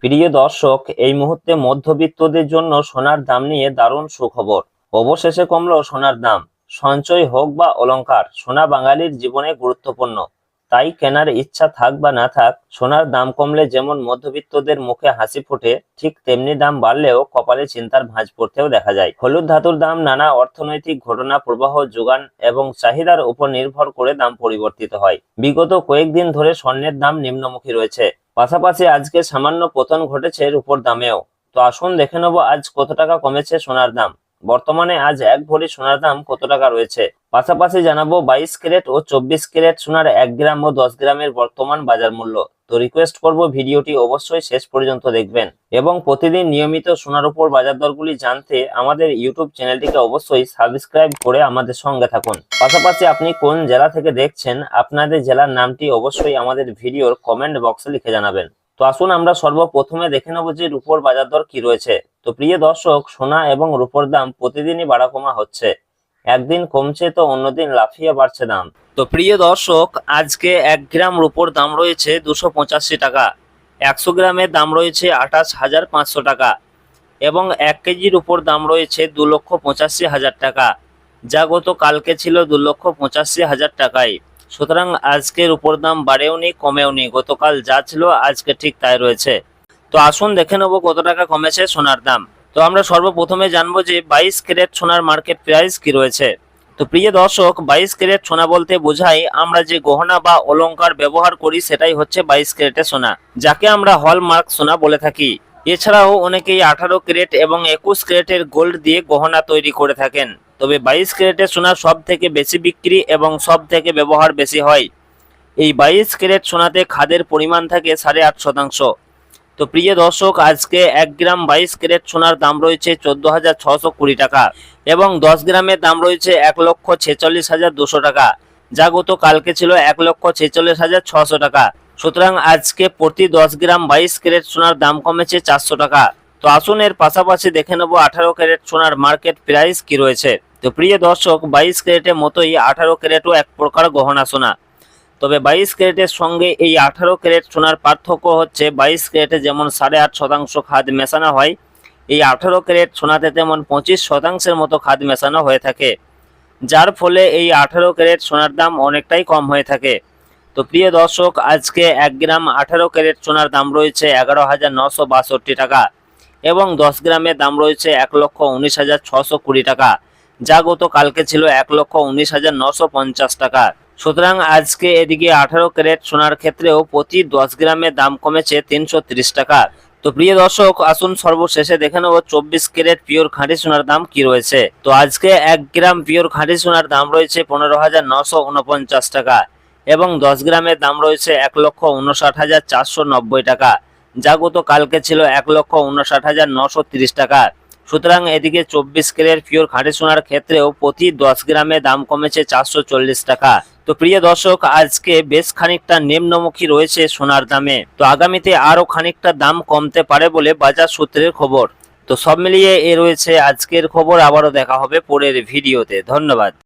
প্রিয় দর্শক, এই মুহূর্তে মধ্যবিত্তদের জন্য সোনার দাম নিয়ে দারুণ সুখবর। অবশেষে কমলো সোনার দাম। সঞ্চয় হোক বা অলংকার, সোনা বাঙালির জীবনে গুরুত্বপূর্ণ। তাই কেনার ইচ্ছা থাক বা না থাক, সোনার দাম কমলে যেমন মধ্যবিত্তদের মুখে হাসি ফোটে, ঠিক তেমনি দাম বাড়লেও কপালে চিন্তার ভাঁজ পড়তেও দেখা যায়। হলুদ ধাতুর দাম নানা অর্থনৈতিক ঘটনা, প্রবাহ, যোগান এবং চাহিদার উপর নির্ভর করে দাম পরিবর্তিত হয়। বিগত কয়েকদিন ধরে স্বর্ণের দাম নিম্নমুখী রয়েছে। পাশাপাশি আজকে সামান্য পতন ঘটেছে রূপোর দামেও। তো আসুন দেখে নেব আজ কত টাকা কমেছে সোনার দাম। বর্তমানে আজ 1 ভরি সোনার দাম কত টাকা রয়েছে। পাশাপাশি জানাবো 22 ক্যারেট ও 24 ক্যারেট সোনার 1 গ্রাম ও 10 গ্রামের বর্তমান বাজার মূল্য। তো রিকোয়েস্ট করব ভিডিওটি অবশ্যই শেষ পর্যন্ত দেখবেন এবং প্রতিদিন নিয়মিত সোনার উপর বাজার দরগুলি জানতে আমাদের ইউটিউব চ্যানেলটিকে অবশ্যই সাবস্ক্রাইব করে আমাদের সঙ্গে থাকুন। পাশাপাশি আপনি কোন জেলা থেকে দেখছেন, আপনাদের জেলার নামটি অবশ্যই আমাদের ভিডিওর কমেন্ট বক্সে লিখে জানাবেন। তো আসুন আমরা সর্বপ্রথমে দেখে নেব যে রূপোর বাজার দর কি রয়েছে। তো প্রিয় দর্শক, সোনা এবং রূপোর দাম প্রতিদিনই বাড়া কমা হচ্ছে। একদিন কমছে তো অন্যদিন লাফিয়ে বাড়ছে দাম। তো প্রিয় দর্শক, আজকে 1 গ্রাম রূপোর দাম রয়েছে 285 টাকা, 100 গ্রামের দাম রয়েছে 28,500 টাকা এবং 1 কেজির উপর দাম রয়েছে 2,85,000 টাকা, যা গত কালকে ছিল 2,85,000 টাকায়। সুতরাং আজকের উপর দাম বাড়েও নি কমেও নি, গতকাল যা ছিল আজকে ঠিক তাই রয়েছে। তো আসুন দেখে নেবো কত টাকা কমেছে সোনার দাম। তো আমরা সর্বপ্রথমে জানবো যে 22 ক্যারেট সোনার মার্কেট প্রাইস কি রয়েছে। তো প্রিয় দর্শক, 22 ক্যারেট সোনা বলতে বোঝাই আমরা যে গহনা বা অলংকার ব্যবহার করি সেটাই হচ্ছে 22 ক্যারেটের সোনা, যাকে আমরা হলমার্ক সোনা বলে থাকি। এছাড়াও অনেকেই 18 ক্যারেট এবং 21 ক্যারেটের গোল্ড দিয়ে গহনা তৈরি করে থাকেন। তবে 22 ক্যারেটের সোনা সব থেকে বেশি বিক্রি এবং সব থেকে ব্যবহার বেশি হয়। এই 22 ক্যারেট সোনাতে খাদের পরিমাণ থাকে 8.5%। তো প্রিয় দর্শক, আজকে 1 গ্রাম 22 ক্যারেট সোনার দাম রয়েছে 14,620 টাকা এবং 10 গ্রামের দাম রয়েছে 1,46,200 টাকা, যা গত কালকে ছিল 1,46,600 টাকা। সুতরাং আজকে প্রতি 10 গ্রাম 22 ক্যারেট সোনার দাম কমেছে 400 টাকা। তো আসুন এর পাশাপাশি দেখে নেব 18 ক্যারেট সোনার মার্কেট প্রাইস কি রয়েছে। তো প্রিয় দর্শক, 22 ক্যারেটের মতোই 18 ক্যারেটও এক প্রকার গহনা সোনা। তবে 22 ক্যারেটের সঙ্গে এই 18 ক্যারেট সোনার পার্থক্য হচ্ছে 22 ক্যারেটে যেমন 8.5% খাদ মেশানো হয়, এই 18 ক্যারেট সোনাতে তেমন 25% মতো খাদ মেশানো হয়ে থাকে, যার ফলে এই 18 ক্যারেট সোনার দাম অনেকটাই কম হয়ে থাকে। তো প্রিয় দর্শক, আজকে 1 গ্রাম 18 ক্যারেট সোনার দাম রয়েছে 11,962 টাকা এবং 10 গ্রামের দাম রয়েছে 1,19,620 টাকা, যা গত কালকে ছিল 1,19,950 টাকা। সুতরাং আজকে এদিকে 18 ক্যারেট সোনার ক্ষেত্রেও প্রতি 10 গ্রামের দাম কমেছে 330 টাকা। তো প্রিয় দর্শক, আসুন সর্বশেষে দেখে নেব 24 ক্যারেট পিওর খাঁটি সোনার দাম কি রয়েছে। তো আজকে 1 গ্রাম পিওর খাঁটি সোনার দাম রয়েছে 15,949 টাকা এবং 10 গ্রামের দাম রয়েছে 1,59,490 টাকা, যা গত কালকে ছিল 1,59,930 টাকা। সুতরাং এদিকে 24 ক্যারেট পিওর খাঁটি সোনার ক্ষেত্রেও প্রতি 10 গ্রামে দাম কমেছে 440 টাকা। তো প্রিয় দর্শক, আজকে বেশ খানিকটা নিম্নমুখী রয়েছে সোনার দামে। তো আগামীতে আরো খানিকটা দাম কমতে পারে বলে বাজার সূত্রের খবর। তো সব মিলিয়ে এ রয়েছে আজকের খবর। আবারও দেখা হবে পরের ভিডিওতে। ধন্যবাদ।